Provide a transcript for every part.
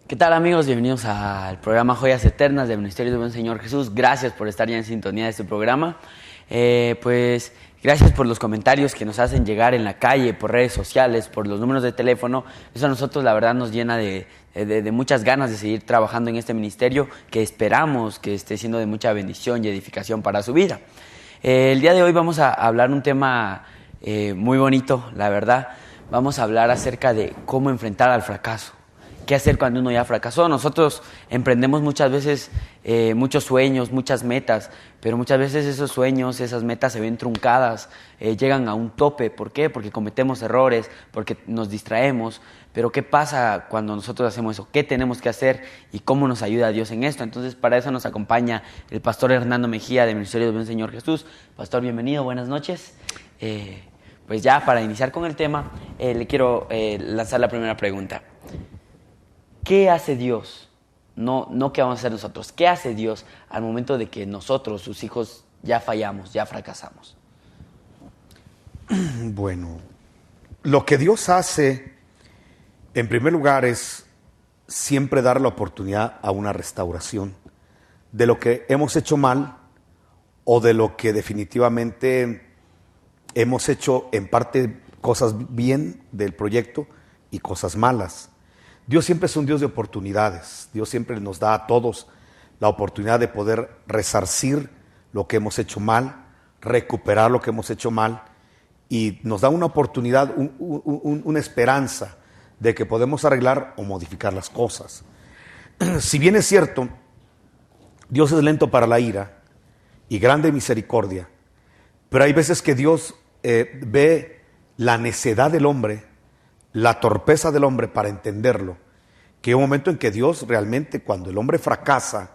¿Qué tal, amigos? Bienvenidos al programa Joyas Eternas del Ministerio del Buen Señor Jesús. Gracias por estar ya en sintonía de este programa. Gracias por los comentarios que nos hacen llegar en la calle, por redes sociales, por los números de teléfono. Eso a nosotros la verdad nos llena de muchas ganas de seguir trabajando en este ministerio que esperamos que esté siendo de mucha bendición y edificación para su vida. El día de hoy vamos a hablar un tema muy bonito, la verdad. Vamos a hablar acerca de cómo enfrentar al fracaso. ¿Qué hacer cuando uno ya fracasó? Nosotros emprendemos muchas veces muchos sueños, muchas metas, pero muchas veces esos sueños, esas metas se ven truncadas, llegan a un tope. ¿Por qué? Porque cometemos errores, porque nos distraemos. Pero ¿qué pasa cuando nosotros hacemos eso? ¿Qué tenemos que hacer y cómo nos ayuda Dios en esto? Entonces, para eso nos acompaña el pastor Hernando Mejía del Ministerio del Buen Señor Jesús. Pastor, bienvenido, buenas noches. Pues ya para iniciar con el tema, le quiero lanzar la primera pregunta. ¿Qué hace Dios? No qué vamos a hacer nosotros. ¿Qué hace Dios al momento de que nosotros, sus hijos, ya fallamos, ya fracasamos? Bueno, lo que Dios hace, en primer lugar, es siempre dar la oportunidad a una restauración de lo que hemos hecho mal o de lo que definitivamente hemos hecho en parte cosas bien del proyecto y cosas malas. Dios siempre es un Dios de oportunidades. Dios siempre nos da a todos la oportunidad de poder resarcir lo que hemos hecho mal, recuperar lo que hemos hecho mal, y nos da una oportunidad, una esperanza de que podemos arreglar o modificar las cosas. Si bien es cierto, Dios es lento para la ira y grande en misericordia, pero hay veces que Dios ve la necedad del hombre, la torpeza del hombre para entenderlo, que hay un momento en que Dios realmente, cuando el hombre fracasa,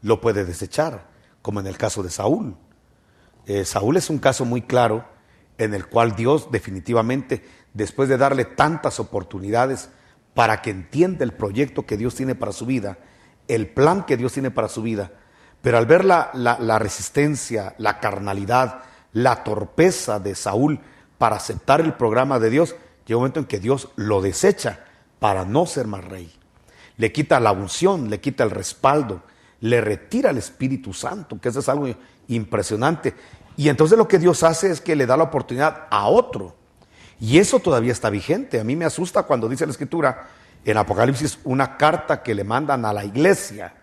lo puede desechar, como en el caso de Saúl. Saúl es un caso muy claro en el cual Dios definitivamente, después de darle tantas oportunidades para que entienda el proyecto que Dios tiene para su vida, el plan que Dios tiene para su vida, pero al ver la resistencia, la carnalidad, la torpeza de Saúl para aceptar el programa de Dios, llega un momento en que Dios lo desecha para no ser más rey. Le quita la unción, le quita el respaldo, le retira el Espíritu Santo, que eso es algo impresionante. Y entonces lo que Dios hace es que le da la oportunidad a otro. Y eso todavía está vigente. A mí me asusta cuando dice la Escritura en Apocalipsis una carta que le mandan a la iglesia.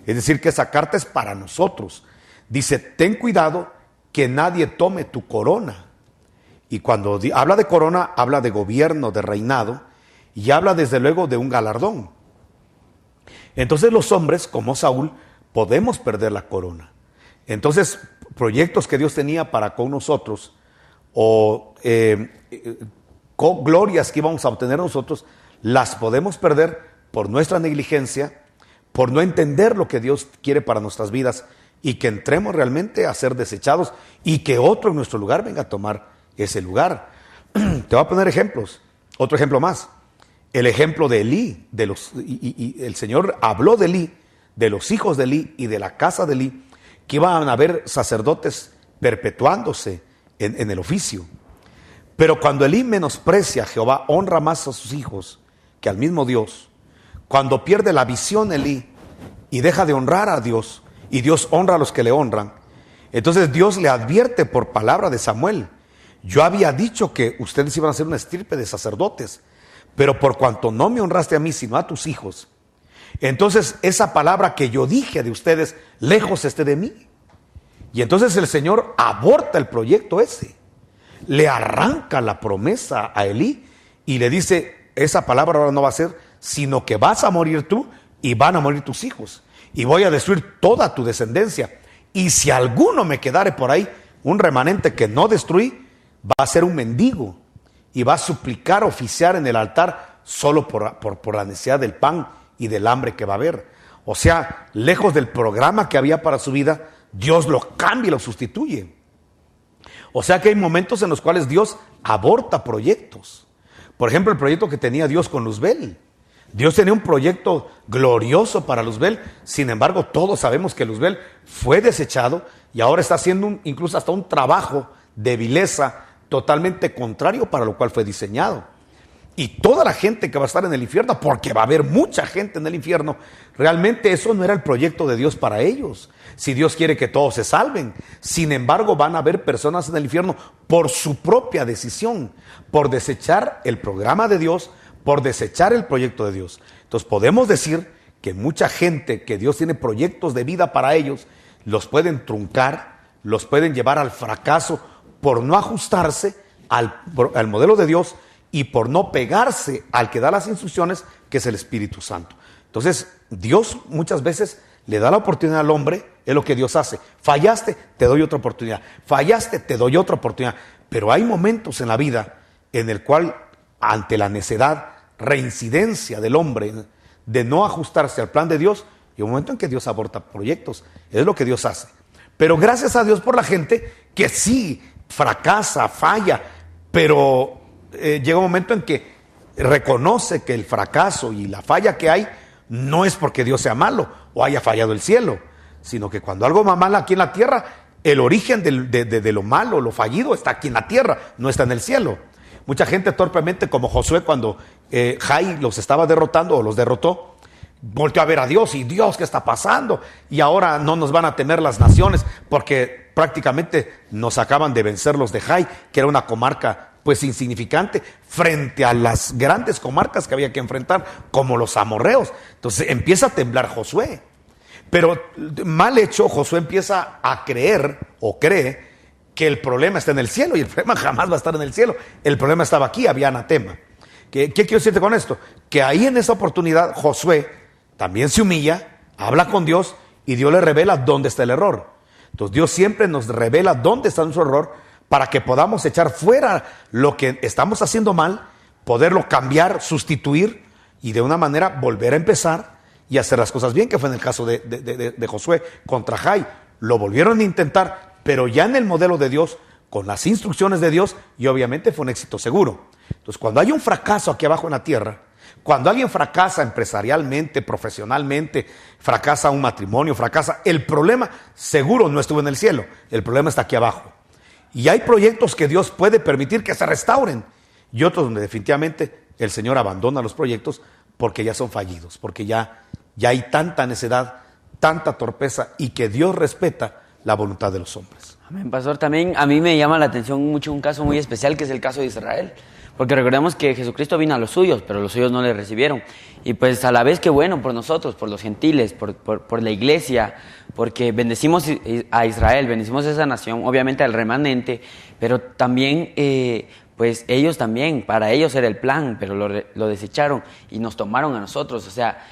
Es decir, que esa carta es para nosotros. Dice, ten cuidado que nadie tome tu corona. Y cuando habla de corona, habla de gobierno, de reinado, y habla desde luego de un galardón. Entonces los hombres, como Saúl, podemos perder la corona. Entonces, proyectos que Dios tenía para con nosotros, o glorias que íbamos a obtener nosotros, las podemos perder por nuestra negligencia, por no entender lo que Dios quiere para nuestras vidas, y que entremos realmente a ser desechados, y que otro en nuestro lugar venga a tomar ese lugar. Te voy a poner ejemplos. Otro ejemplo más. El ejemplo de Elí. Y el Señor habló de Elí, de los hijos de Elí y de la casa de Elí, que iban a haber sacerdotes perpetuándose en el oficio. Pero cuando Elí menosprecia a Jehová, honra más a sus hijos que al mismo Dios. Cuando pierde la visión Elí y deja de honrar a Dios, y Dios honra a los que le honran, entonces Dios le advierte por palabra de Samuel: yo había dicho que ustedes iban a ser una estirpe de sacerdotes, pero por cuanto no me honraste a mí, sino a tus hijos, entonces esa palabra que yo dije de ustedes, lejos esté de mí. Y entonces el Señor aborta el proyecto ese, le arranca la promesa a Elí y le dice, esa palabra ahora no va a ser, sino que vas a morir tú y van a morir tus hijos, y voy a destruir toda tu descendencia, y si alguno me quedare por ahí, un remanente que no destruí, va a ser un mendigo y va a suplicar oficiar en el altar solo por la necesidad del pan y del hambre que va a haber. O sea, lejos del programa que había para su vida, Dios lo cambia y lo sustituye. O sea que hay momentos en los cuales Dios aborta proyectos. Por ejemplo, el proyecto que tenía Dios con Luzbel. Dios tenía un proyecto glorioso para Luzbel, sin embargo todos sabemos que Luzbel fue desechado y ahora está haciendo incluso hasta un trabajo de vileza totalmente contrario para lo cual fue diseñado. y toda la gente que va a estar en el infierno, porque va a haber mucha gente en el infierno. Realmente eso no era el proyecto de Dios para ellos. Si Dios quiere que todos se salven, sin embargo van a haber personas en el infierno por su propia decisión, por desechar el programa de Dios, por desechar el proyecto de Dios. Entonces podemos decir que mucha gente que Dios tiene proyectos de vida para ellos, los pueden truncar, los pueden llevar al fracaso por no ajustarse al modelo de Dios y por no pegarse al que da las instrucciones, que es el Espíritu Santo. Entonces, Dios muchas veces le da la oportunidad al hombre, es lo que Dios hace. Fallaste, te doy otra oportunidad. Fallaste, te doy otra oportunidad. Pero hay momentos en la vida en el cual, ante la necedad, reincidencia del hombre, de no ajustarse al plan de Dios, y un momento en que Dios aborta proyectos. Es lo que Dios hace. Pero gracias a Dios por la gente que sí fracasa, falla, pero llega un momento en que reconoce que el fracaso y la falla que hay no es porque Dios sea malo o haya fallado el cielo, sino que cuando algo va mal aquí en la tierra, el origen de lo malo, lo fallido, está aquí en la tierra, no está en el cielo. Mucha gente torpemente, como Josué, cuando Jai los estaba derrotando o los derrotó, volteó a ver a Dios y Dios, ¿qué está pasando? Y ahora no nos van a temer las naciones porque prácticamente nos acaban de vencer los de Jai, que era una comarca pues insignificante frente a las grandes comarcas que había que enfrentar, como los amorreos. Entonces empieza a temblar Josué. Pero mal hecho, Josué empieza a creer o cree que el problema está en el cielo, y el problema jamás va a estar en el cielo. El problema estaba aquí, había anatema. ¿Qué quiero decirte con esto? Que ahí en esa oportunidad Josué también se humilla, habla con Dios y Dios le revela dónde está el error. Entonces Dios siempre nos revela dónde está nuestro error para que podamos echar fuera lo que estamos haciendo mal, poderlo cambiar, sustituir y de una manera volver a empezar y hacer las cosas bien, que fue en el caso de Josué contra Jai. Lo volvieron a intentar, pero ya en el modelo de Dios, con las instrucciones de Dios, y obviamente fue un éxito seguro. Entonces, cuando hay un fracaso aquí abajo en la tierra, cuando alguien fracasa empresarialmente, profesionalmente, fracasa un matrimonio, fracasa, el problema seguro no estuvo en el cielo, el problema está aquí abajo. Y hay proyectos que Dios puede permitir que se restauren, y otros donde definitivamente el Señor abandona los proyectos porque ya son fallidos, porque ya hay tanta necedad, tanta torpeza, y que Dios respeta la voluntad de los hombres. Amén, pastor. También a mí me llama la atención mucho un caso muy especial, que es el caso de Israel. Porque recordemos que Jesucristo vino a los suyos, pero los suyos no le recibieron. Y pues a la vez que bueno por nosotros, por los gentiles, por la iglesia, porque bendecimos a Israel, bendecimos a esa nación, obviamente al remanente, pero también pues ellos también, para ellos era el plan, pero lo desecharon y nos tomaron a nosotros. O sea,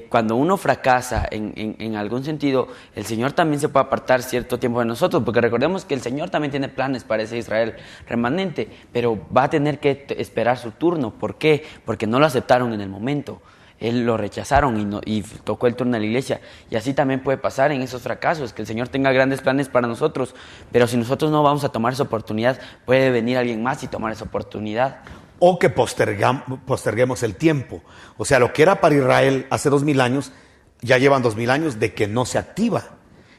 cuando uno fracasa en algún sentido, el Señor también se puede apartar cierto tiempo de nosotros, porque recordemos que el Señor también tiene planes para ese Israel remanente, pero va a tener que esperar su turno. ¿Por qué? Porque no lo aceptaron en el momento. Él lo rechazaron y tocó el turno de la iglesia. Y así también puede pasar en esos fracasos, que el Señor tenga grandes planes para nosotros, pero si nosotros no vamos a tomar esa oportunidad, puede venir alguien más y tomar esa oportunidad. O que posterguemos el tiempo. O sea, lo que era para Israel hace 2000 años, ya llevan 2000 años de que no se activa.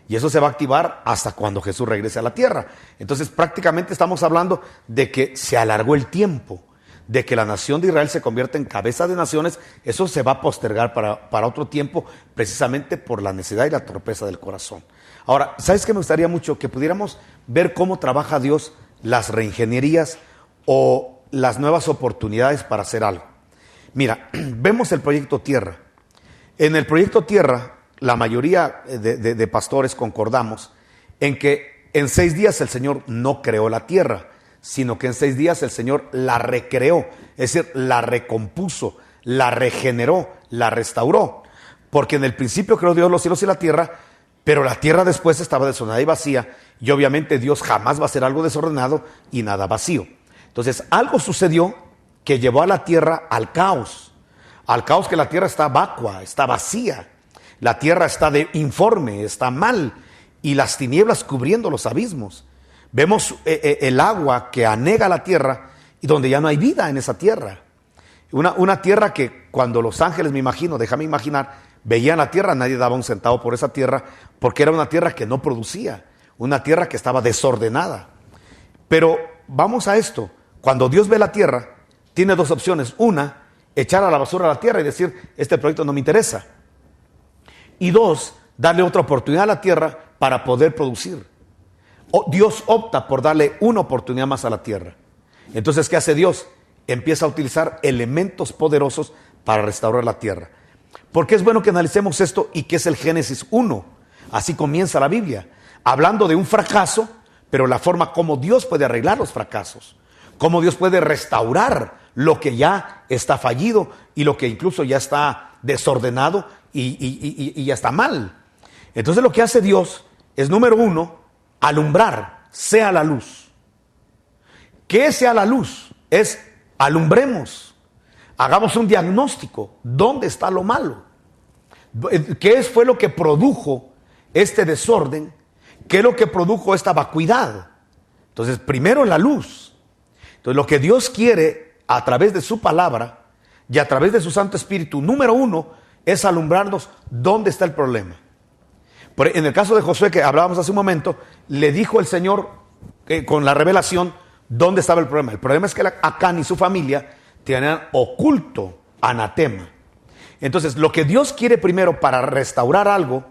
Y eso se va a activar hasta cuando Jesús regrese a la tierra. Entonces prácticamente estamos hablando de que se alargó el tiempo, de que la nación de Israel se convierta en cabeza de naciones. Eso se va a postergar para otro tiempo, precisamente por la necesidad y la torpeza del corazón. Ahora, ¿sabes qué? Me gustaría mucho que pudiéramos ver cómo trabaja Dios las reingenierías o las nuevas oportunidades para hacer algo. Mira, vemos el proyecto Tierra. En el proyecto Tierra, la mayoría de pastores concordamos en que en 6 días el Señor no creó la tierra, sino que en 6 días el Señor la recreó, es decir, la recompuso, la regeneró, la restauró. Porque en el principio creó Dios los cielos y la tierra, pero la tierra después estaba desordenada y vacía, y obviamente Dios jamás va a hacer algo desordenado y nada vacío. Entonces algo sucedió que llevó a la tierra al caos que la tierra está vacua, está vacía, la tierra está informe, está mal, y las tinieblas cubriendo los abismos. Vemos el agua que anega la tierra y donde ya no hay vida en esa tierra. Una tierra que cuando los ángeles, me imagino, déjame imaginar, veían la tierra, nadie daba un centavo por esa tierra, porque era una tierra que no producía, una tierra que estaba desordenada. Pero vamos a esto, cuando Dios ve la tierra tiene dos opciones. Una, echar a la basura a la tierra y decir, este proyecto no me interesa. Y dos, darle otra oportunidad a la tierra para poder producir. Dios opta por darle una oportunidad más a la tierra. Entonces, ¿qué hace Dios? Empieza a utilizar elementos poderosos para restaurar la tierra. Porque es bueno que analicemos esto y que es el Génesis 1. Así comienza la Biblia, hablando de un fracaso, pero la forma como Dios puede arreglar los fracasos, cómo Dios puede restaurar lo que ya está fallido y lo que incluso ya está desordenado y ya está mal. Entonces lo que hace Dios es, número uno, alumbrar, sea la luz. ¿Qué sea la luz? Es alumbremos, hagamos un diagnóstico, ¿dónde está lo malo? ¿Qué fue lo que produjo este desorden? ¿Qué es lo que produjo esta vacuidad? Entonces, primero la luz. Entonces, lo que Dios quiere a través de su palabra y a través de su Santo Espíritu, número uno, es alumbrarnos dónde está el problema. En el caso de Josué, que hablábamos hace un momento, le dijo el Señor con la revelación dónde estaba el problema. El problema es que Acán y su familia tenían oculto anatema. Entonces, lo que Dios quiere primero para restaurar algo,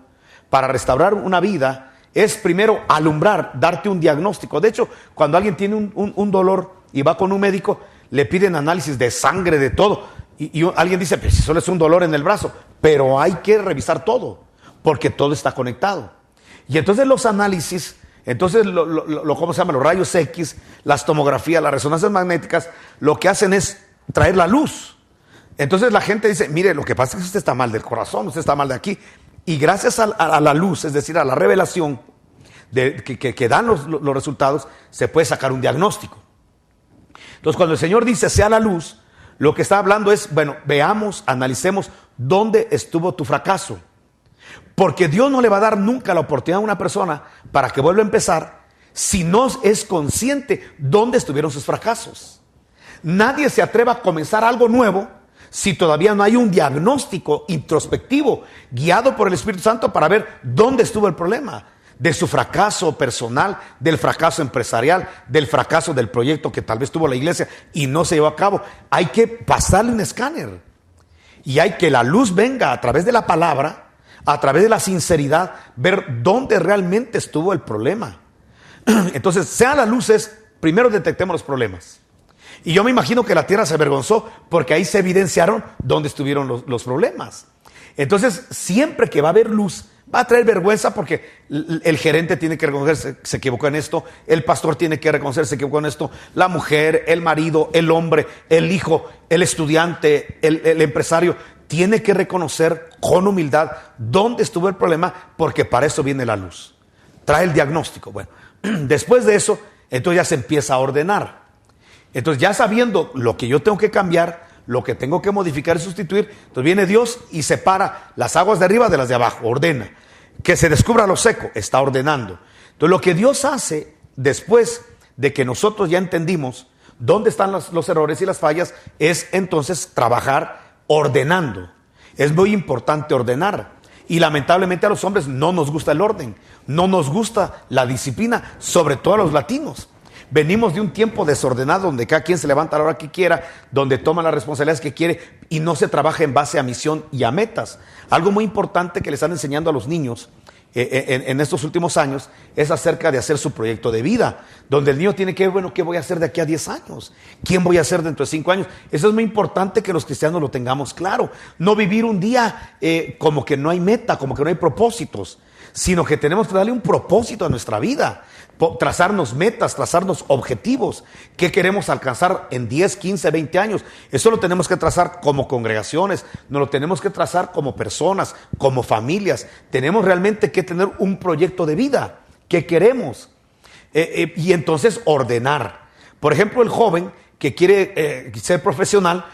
para restaurar una vida, es primero alumbrar, darte un diagnóstico. De hecho, cuando alguien tiene un dolor y va con un médico, le piden análisis de sangre, de todo. Y alguien dice, pues si solo es un dolor en el brazo, pero hay que revisar todo, porque todo está conectado. Y entonces los análisis, entonces ¿cómo se llama? Los rayos X, las tomografías, las resonancias magnéticas, lo que hacen es traer la luz. Entonces la gente dice, mire, lo que pasa es que usted está mal del corazón, usted está mal de aquí. Y gracias a la luz, es decir, a la revelación que dan los resultados, se puede sacar un diagnóstico. Entonces, cuando el Señor dice, sea la luz, lo que está hablando es, bueno, veamos, analicemos dónde estuvo tu fracaso. Porque Dios no le va a dar nunca la oportunidad a una persona para que vuelva a empezar si no es consciente dónde estuvieron sus fracasos. Nadie se atreva a comenzar algo nuevo si todavía no hay un diagnóstico introspectivo guiado por el Espíritu Santo para ver dónde estuvo el problema de su fracaso personal, del fracaso empresarial, del fracaso del proyecto que tal vez tuvo la iglesia y no se llevó a cabo. Hay que pasarle un escáner y hay que la luz venga a través de la palabra, a través de la sinceridad, ver dónde realmente estuvo el problema. Entonces, sea la luz es, primero detectemos los problemas. Y yo me imagino que la tierra se avergonzó porque ahí se evidenciaron dónde estuvieron los problemas. Entonces, siempre que va a haber luz, va a traer vergüenza porque el gerente tiene que reconocer, se equivocó en esto, el pastor tiene que reconocer, se equivocó en esto, la mujer, el marido, el hombre, el hijo, el estudiante, el empresario, tiene que reconocer con humildad dónde estuvo el problema, porque para eso viene la luz. Trae el diagnóstico. Bueno, después de eso, entonces ya se empieza a ordenar. Entonces, ya sabiendo lo que yo tengo que cambiar, lo que tengo que modificar y sustituir, entonces viene Dios y separa las aguas de arriba de las de abajo, ordena. Que se descubra lo seco, está ordenando. Entonces, lo que Dios hace después de que nosotros ya entendimos dónde están los errores y las fallas, es entonces trabajar ordenando. Es muy importante ordenar. Y lamentablemente a los hombres no nos gusta el orden, no nos gusta la disciplina, sobre todo a los latinos. Venimos de un tiempo desordenado donde cada quien se levanta a la hora que quiera, donde toma las responsabilidades que quiere y no se trabaja en base a misión y a metas. Algo muy importante que le están enseñando a los niños en estos últimos años es acerca de hacer su proyecto de vida, donde el niño tiene que ver, bueno, ¿qué voy a hacer de aquí a 10 años? ¿Quién voy a ser dentro de 5 años? Eso es muy importante que los cristianos lo tengamos claro. No vivir un día como que no hay meta, como que no hay propósitos, sino que tenemos que darle un propósito a nuestra vida. Trazarnos metas, trazarnos objetivos. ¿Qué queremos alcanzar en 10, 15, 20 años? Eso lo tenemos que trazar como congregaciones, no lo tenemos que trazar como personas, como familias. Tenemos realmente que tener un proyecto de vida. ¿Qué queremos? Y entonces ordenar. Por ejemplo, el joven que quiere ser profesional,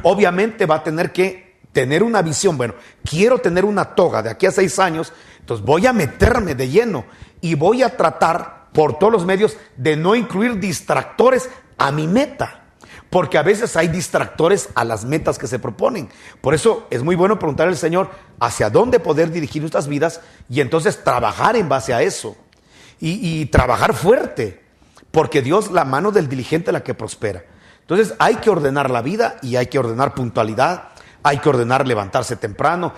obviamente va a tener que tener una visión. Bueno, quiero tener una toga de aquí a 6 años, entonces voy a meterme de lleno y voy a tratar por todos los medios de no incluir distractores a mi meta, porque a veces hay distractores a las metas que se proponen. Por eso es muy bueno preguntarle al Señor hacia dónde poder dirigir nuestras vidas y entonces trabajar en base a eso y trabajar fuerte, porque Dios, la mano del diligente es la que prospera. Entonces hay que ordenar la vida y hay que ordenar puntualidad, hay que ordenar levantarse temprano.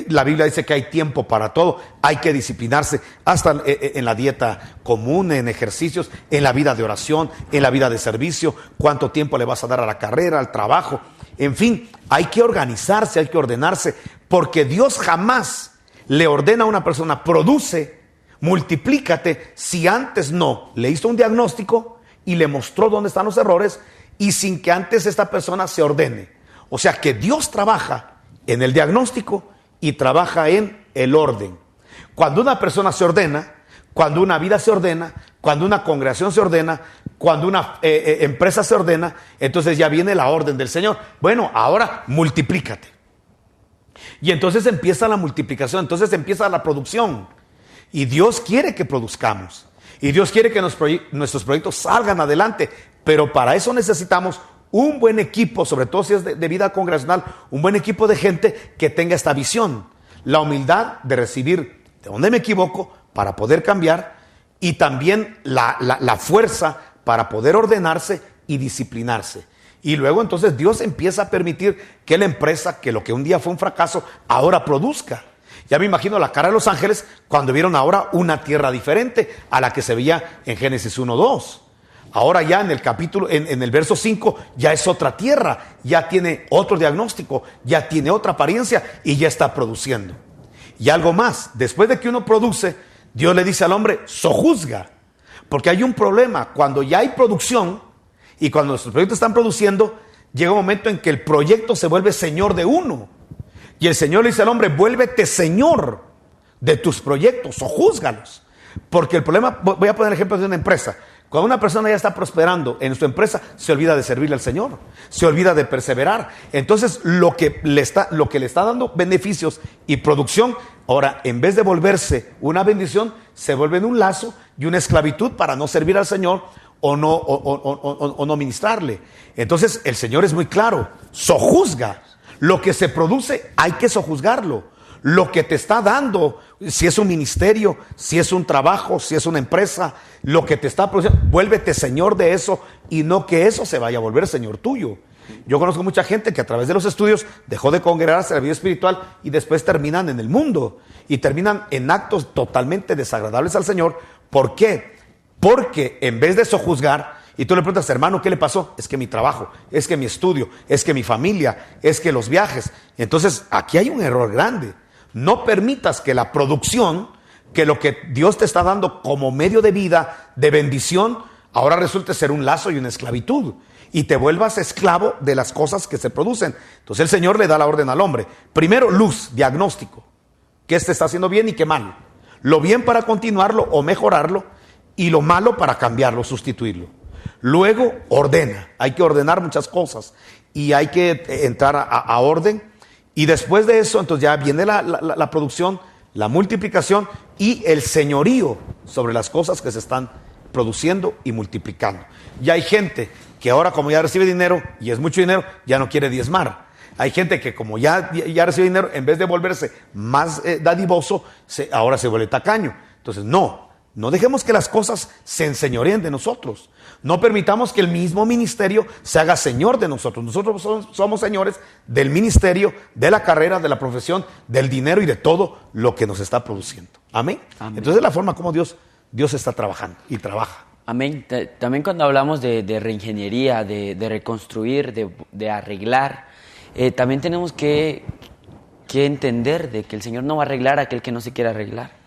La Biblia dice que hay tiempo para todo, hay que disciplinarse hasta en la dieta común, en ejercicios, en la vida de oración, en la vida de servicio, cuánto tiempo le vas a dar a la carrera, al trabajo. En fin, hay que organizarse, hay que ordenarse, porque Dios jamás le ordena a una persona, produce, multiplícate, si antes no le hizo un diagnóstico y le mostró dónde están los errores y sin que antes esta persona se ordene. O sea que Dios trabaja en el diagnóstico y trabaja en el orden. Cuando una persona se ordena, cuando una vida se ordena, cuando una congregación se ordena, cuando una empresa se ordena, entonces ya viene la orden del Señor. Bueno, ahora multiplícate. Y entonces empieza la multiplicación, entonces empieza la producción. Y Dios quiere que produzcamos. Y Dios quiere que nuestros proyectos salgan adelante. Pero para eso necesitamos un buen equipo, sobre todo si es de vida congregacional, un buen equipo de gente que tenga esta visión. La humildad de recibir de dónde me equivoco para poder cambiar y también la fuerza para poder ordenarse y disciplinarse. Y luego entonces Dios empieza a permitir que la empresa, que lo que un día fue un fracaso, ahora produzca. Ya me imagino la cara de los ángeles cuando vieron ahora una tierra diferente a la que se veía en Génesis 1:2. Ahora ya en el capítulo, en el verso 5, ya es otra tierra, ya tiene otro diagnóstico, ya tiene otra apariencia y ya está produciendo. Y algo más, después de que uno produce, Dios le dice al hombre, sojuzga. Porque hay un problema, cuando ya hay producción y cuando nuestros proyectos están produciendo, llega un momento en que el proyecto se vuelve señor de uno. Y el Señor le dice al hombre, vuélvete señor de tus proyectos, sojúzgalos. Porque el problema, voy a poner ejemplos de una empresa. Cuando una persona ya está prosperando en su empresa, se olvida de servirle al Señor, se olvida de perseverar. Entonces, lo que le está dando beneficios y producción, ahora, en vez de volverse una bendición, se vuelve en un lazo y una esclavitud para no servir al Señor o no ministrarle. Entonces, el Señor es muy claro, sojuzga. Lo que se produce, hay que sojuzgarlo. Lo que te está dando, si es un ministerio, si es un trabajo, si es una empresa, lo que te está produciendo, vuélvete señor de eso y no que eso se vaya a volver señor tuyo. Yo conozco mucha gente que a través de los estudios dejó de congregarse a la vida espiritual y después terminan en el mundo y terminan en actos totalmente desagradables al Señor. ¿Por qué? Porque en vez de sojuzgar, y tú le preguntas, hermano, ¿qué le pasó? Es que mi trabajo, es que mi estudio, es que mi familia, es que los viajes. Entonces, aquí hay un error grande. No permitas que la producción, que lo que Dios te está dando como medio de vida, de bendición, ahora resulte ser un lazo y una esclavitud. Y te vuelvas esclavo de las cosas que se producen. Entonces el Señor le da la orden al hombre. Primero, luz, diagnóstico. ¿Qué te está haciendo bien y qué mal? Lo bien para continuarlo o mejorarlo y lo malo para cambiarlo, sustituirlo. Luego, ordena. Hay que ordenar muchas cosas y hay que entrar a orden. Y después de eso, entonces ya viene la producción, la multiplicación y el señorío sobre las cosas que se están produciendo y multiplicando. Y hay gente que ahora, como ya recibe dinero, y es mucho dinero, ya no quiere diezmar. Hay gente que como ya recibe dinero, en vez de volverse más dadivoso, ahora se vuelve tacaño. Entonces, no dejemos que las cosas se enseñoreen de nosotros. No permitamos que el mismo ministerio se haga señor de nosotros. Nosotros somos señores del ministerio, de la carrera, de la profesión, del dinero y de todo lo que nos está produciendo. Amén. Amén. Entonces es la forma como Dios está trabajando y trabaja. Amén. También cuando hablamos de reingeniería, de reconstruir, de arreglar, también tenemos que entender de que el Señor no va a arreglar a aquel que no se quiera arreglar.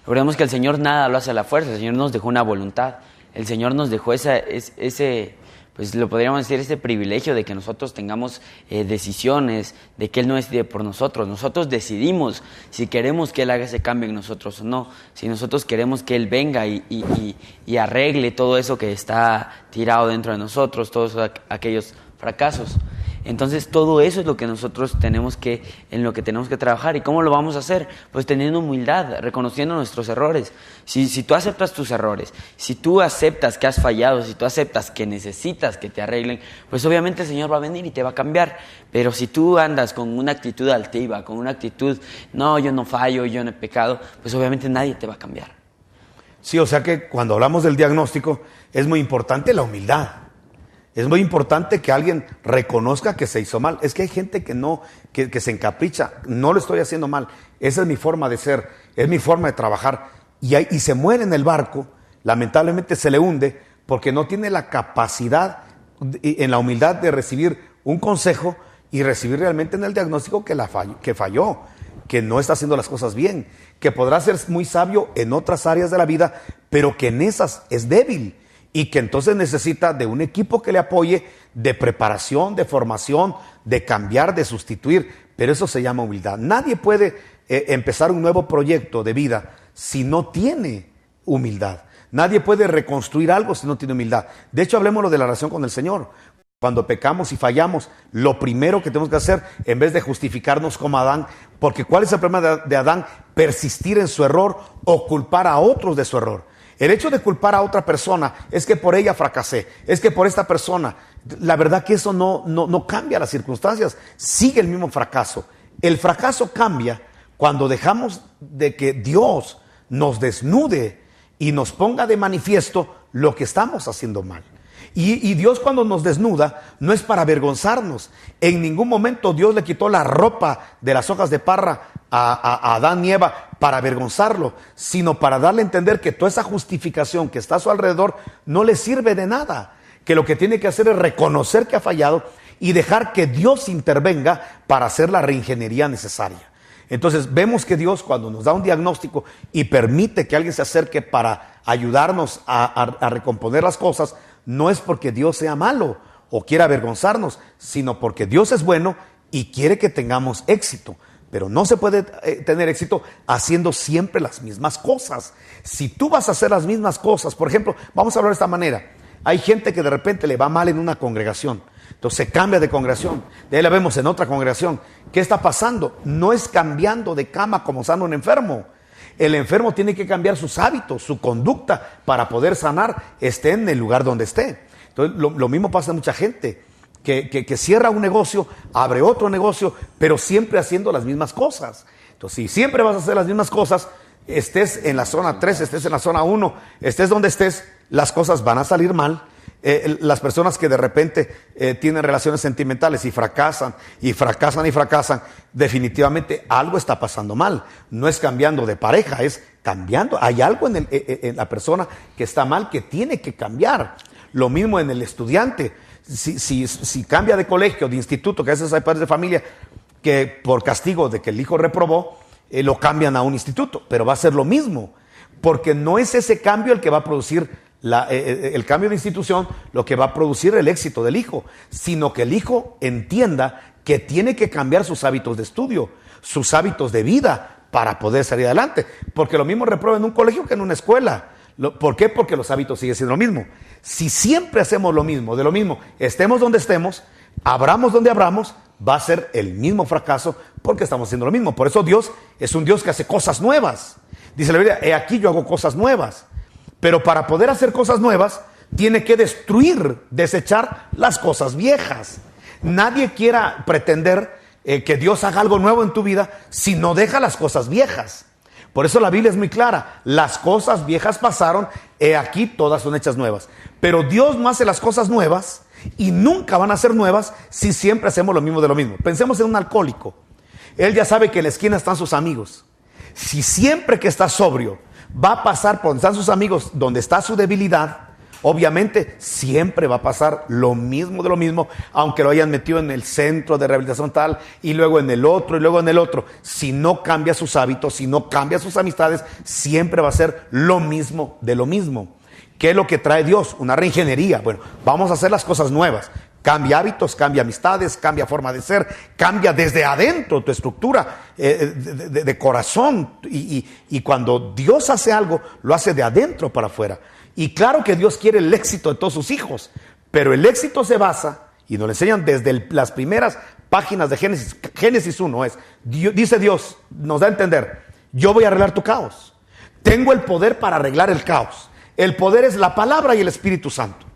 Recordemos que el Señor nada lo hace a la fuerza, el Señor nos dejó una voluntad, el Señor nos dejó ese pues lo podríamos decir, ese privilegio de que nosotros tengamos decisiones, de que Él no decide por nosotros. Nosotros decidimos si queremos que Él haga ese cambio en nosotros o no, si nosotros queremos que Él venga y arregle todo eso que está tirado dentro de nosotros, todos aquellos fracasos. Entonces todo eso es lo que nosotros en lo que tenemos que trabajar. ¿Y cómo lo vamos a hacer? Pues teniendo humildad, reconociendo nuestros errores. Si tú aceptas tus errores, si tú aceptas que has fallado, si tú aceptas que necesitas que te arreglen, pues obviamente el Señor va a venir y te va a cambiar. Pero si tú andas con una actitud altiva, con una actitud, no, yo no fallo, yo no he pecado, pues obviamente nadie te va a cambiar. Sí, o sea que cuando hablamos del diagnóstico es muy importante la humildad. Es muy importante que alguien reconozca que se hizo mal. Es que hay gente que se encapricha. No lo estoy haciendo mal. Esa es mi forma de ser, es mi forma de trabajar. Y se muere en el barco, lamentablemente se le hunde, porque no tiene la capacidad en la humildad de recibir un consejo y recibir realmente en el diagnóstico que falló, que no está haciendo las cosas bien, que podrá ser muy sabio en otras áreas de la vida, pero que en esas es débil. Y que entonces necesita de un equipo que le apoye, de preparación, de formación, de cambiar, de sustituir. Pero eso se llama humildad. Nadie puede empezar un nuevo proyecto de vida si no tiene humildad. Nadie puede reconstruir algo si no tiene humildad. De hecho, hablemos de la relación con el Señor. Cuando pecamos y fallamos, lo primero que tenemos que hacer, en vez de justificarnos como Adán, porque ¿cuál es el problema de Adán? Persistir en su error o culpar a otros de su error. El hecho de culpar a otra persona es que por ella fracasé, es que por esta persona, la verdad que eso no cambia las circunstancias, sigue el mismo fracaso. El fracaso cambia cuando dejamos de que Dios nos desnude y nos ponga de manifiesto lo que estamos haciendo mal. Y Dios cuando nos desnuda no es para avergonzarnos. En ningún momento Dios le quitó la ropa de las hojas de parra a Adán y Eva para avergonzarlo, sino para darle a entender que toda esa justificación que está a su alrededor no le sirve de nada, que lo que tiene que hacer es reconocer que ha fallado y dejar que Dios intervenga para hacer la reingeniería necesaria. Entonces vemos que Dios, cuando nos da un diagnóstico y permite que alguien se acerque para ayudarnos a recomponer las cosas, no es porque Dios sea malo o quiera avergonzarnos, sino porque Dios es bueno y quiere que tengamos éxito. Pero no se puede tener éxito haciendo siempre las mismas cosas. Si tú vas a hacer las mismas cosas, por ejemplo, vamos a hablar de esta manera. Hay gente que de repente le va mal en una congregación, entonces se cambia de congregación, de ahí la vemos en otra congregación. ¿Qué está pasando? No es cambiando de cama como sana un enfermo. El enfermo tiene que cambiar sus hábitos, su conducta para poder sanar, esté en el lugar donde esté. Entonces lo mismo pasa a mucha gente que cierra un negocio, abre otro negocio, pero siempre haciendo las mismas cosas. Entonces si siempre vas a hacer las mismas cosas, estés en la zona 3, estés en la zona 1, estés donde estés, las cosas van a salir mal. Las personas que de repente tienen relaciones sentimentales y fracasan, definitivamente algo está pasando mal. No es cambiando de pareja, es cambiando. Hay algo en la persona que está mal, que tiene que cambiar. Lo mismo en el estudiante. Si cambia de colegio, de instituto, que a veces hay padres de familia que por castigo de que el hijo reprobó, lo cambian a un instituto, pero va a ser lo mismo, porque no es ese cambio el que va a producir el cambio de institución, lo que va a producir el éxito del hijo, sino que el hijo entienda que tiene que cambiar sus hábitos de estudio, sus hábitos de vida para poder salir adelante, porque lo mismo reprueba en un colegio que en una escuela. ¿Por qué? Porque los hábitos siguen siendo lo mismo. Si siempre hacemos lo mismo, de lo mismo, estemos donde estemos, abramos donde abramos, va a ser el mismo fracaso porque estamos haciendo lo mismo. Por eso Dios es un Dios que hace cosas nuevas. Dice la Biblia, he aquí yo hago cosas nuevas. Pero para poder hacer cosas nuevas, tiene que destruir, desechar las cosas viejas. Nadie quiera pretender que Dios haga algo nuevo en tu vida si no deja las cosas viejas. Por eso la Biblia es muy clara. Las cosas viejas pasaron, he aquí todas son hechas nuevas. Pero Dios no hace las cosas nuevas y nunca van a ser nuevas si siempre hacemos lo mismo de lo mismo. Pensemos en un alcohólico. Él ya sabe que en la esquina están sus amigos. Si siempre que está sobrio va a pasar por donde están sus amigos, donde está su debilidad, obviamente siempre va a pasar lo mismo de lo mismo, aunque lo hayan metido en el centro de rehabilitación tal, y luego en el otro, y luego en el otro. Si no cambia sus hábitos, si no cambia sus amistades, siempre va a ser lo mismo de lo mismo. ¿Qué es lo que trae Dios? Una reingeniería. Bueno, vamos a hacer las cosas nuevas. Cambia hábitos, cambia amistades, cambia forma de ser, cambia desde adentro tu estructura de corazón. Y cuando Dios hace algo, lo hace de adentro para afuera. Y claro que Dios quiere el éxito de todos sus hijos, pero el éxito se basa, y nos lo enseñan desde las primeras páginas de Génesis. Génesis 1 es, dice Dios, nos da a entender, yo voy a arreglar tu caos. Tengo el poder para arreglar el caos. El poder es la palabra y el Espíritu Santo.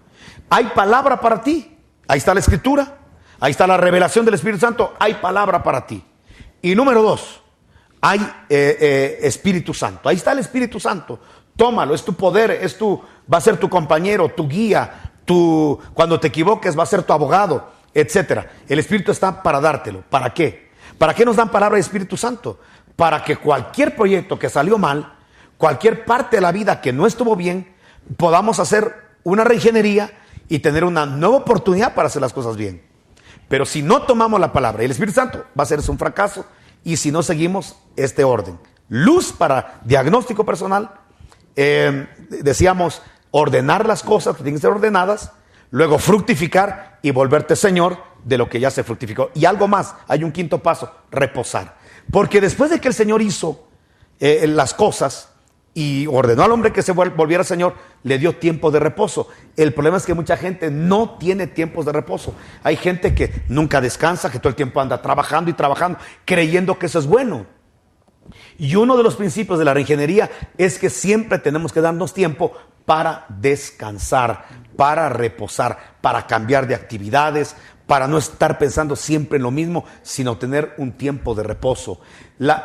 Hay palabra para ti. Ahí está la Escritura, ahí está la revelación del Espíritu Santo, hay palabra para ti. Y número 2, hay Espíritu Santo, ahí está el Espíritu Santo, tómalo, es tu poder, va a ser tu compañero, tu guía, cuando te equivoques va a ser tu abogado, etcétera. El Espíritu está para dártelo. ¿Para qué? ¿Para qué nos dan palabra de Espíritu Santo? Para que cualquier proyecto que salió mal, cualquier parte de la vida que no estuvo bien, podamos hacer una reingeniería y tener una nueva oportunidad para hacer las cosas bien. Pero si no tomamos la palabra y el Espíritu Santo, va a ser un fracaso. Y si no seguimos este orden: luz para diagnóstico personal, decíamos ordenar las cosas que tienen que ser ordenadas, luego fructificar y volverte Señor de lo que ya se fructificó. Y algo más, hay un quinto paso: reposar. Porque después de que el Señor hizo las cosas y ordenó al hombre que se volviera Señor, le dio tiempo de reposo. El problema es que mucha gente no tiene tiempos de reposo. Hay gente que nunca descansa, que todo el tiempo anda trabajando y trabajando, creyendo que eso es bueno. Y uno de los principios de la reingeniería es que siempre tenemos que darnos tiempo para descansar, para reposar, para cambiar de actividades, para no estar pensando siempre en lo mismo, sino tener un tiempo de reposo.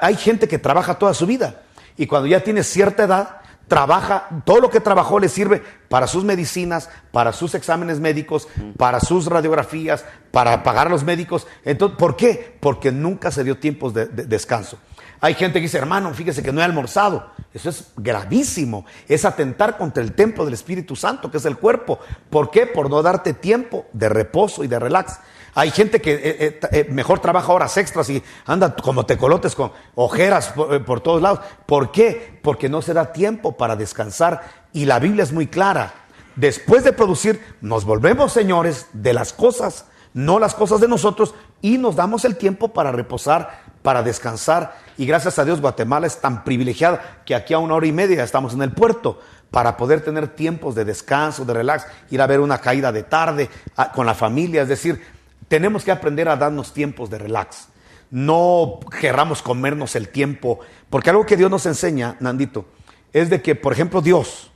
Hay gente que trabaja toda su vida y cuando ya tiene cierta edad, trabaja, todo lo que trabajó le sirve para sus medicinas, para sus exámenes médicos, para sus radiografías, para pagar a los médicos. Entonces, ¿por qué? Porque nunca se dio tiempos de descanso. Hay gente que dice: hermano, fíjese que no he almorzado. Eso es gravísimo. Es atentar contra el templo del Espíritu Santo, que es el cuerpo. ¿Por qué? Por no darte tiempo de reposo y de relax. Hay gente que mejor trabaja horas extras y anda como tecolotes con ojeras por todos lados. ¿Por qué? Porque no se da tiempo para descansar. Y la Biblia es muy clara. Después de producir, nos volvemos señores de las cosas, no las cosas de nosotros, y nos damos el tiempo para reposar, para descansar. Y gracias a Dios, Guatemala es tan privilegiada que aquí a 1 hora y media estamos en el puerto para poder tener tiempos de descanso, de relax, ir a ver una caída de tarde con la familia. Es decir, tenemos que aprender a darnos tiempos de relax. No querramos comernos el tiempo, porque algo que Dios nos enseña, Nandito, es de que, por ejemplo, Dios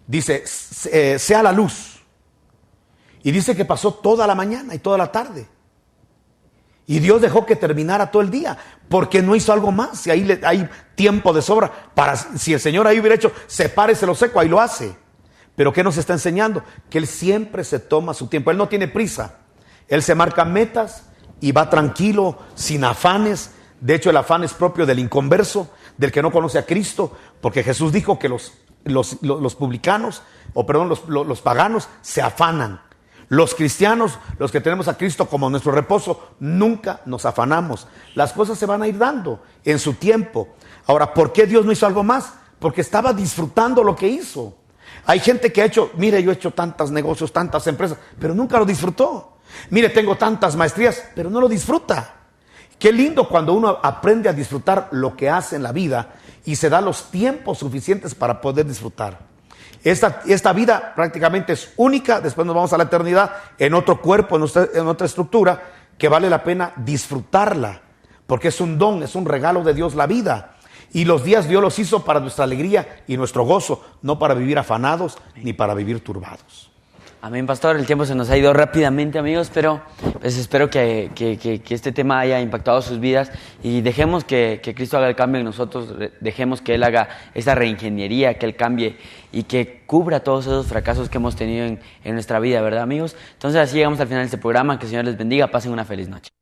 dice: sea la luz. Y dice que pasó toda la mañana y toda la tarde. Y Dios dejó que terminara todo el día, porque no hizo algo más. Si ahí hay tiempo de sobra, si el Señor ahí hubiera hecho: sepárese lo seco, ahí lo hace. Pero ¿qué nos está enseñando? Que Él siempre se toma su tiempo. Él no tiene prisa. Él se marca metas y va tranquilo, sin afanes. De hecho, el afán es propio del inconverso, del que no conoce a Cristo, porque Jesús dijo que los publicanos, los paganos, se afanan. Los cristianos, los que tenemos a Cristo como nuestro reposo, nunca nos afanamos. Las cosas se van a ir dando en su tiempo. Ahora, ¿por qué Dios no hizo algo más? Porque estaba disfrutando lo que hizo. Hay gente que ha hecho: mire, yo he hecho tantos negocios, tantas empresas, pero nunca lo disfrutó. Mire, tengo tantas maestrías, pero no lo disfruta. Qué lindo cuando uno aprende a disfrutar lo que hace en la vida y se da los tiempos suficientes para poder disfrutar. Esta vida prácticamente es única. Después nos vamos a la eternidad en otro cuerpo, en otra estructura, que vale la pena disfrutarla, porque es un don, es un regalo de Dios la vida. Y los días Dios los hizo para nuestra alegría y nuestro gozo, no para vivir afanados ni para vivir turbados. Amén, pastor. El tiempo se nos ha ido rápidamente, amigos, pero pues espero que este tema haya impactado sus vidas y dejemos que Cristo haga el cambio en nosotros, dejemos que Él haga esa reingeniería, que Él cambie y que cubra todos esos fracasos que hemos tenido en nuestra vida, ¿verdad, amigos? Entonces así llegamos al final de este programa. Que el Señor les bendiga, pasen una feliz noche.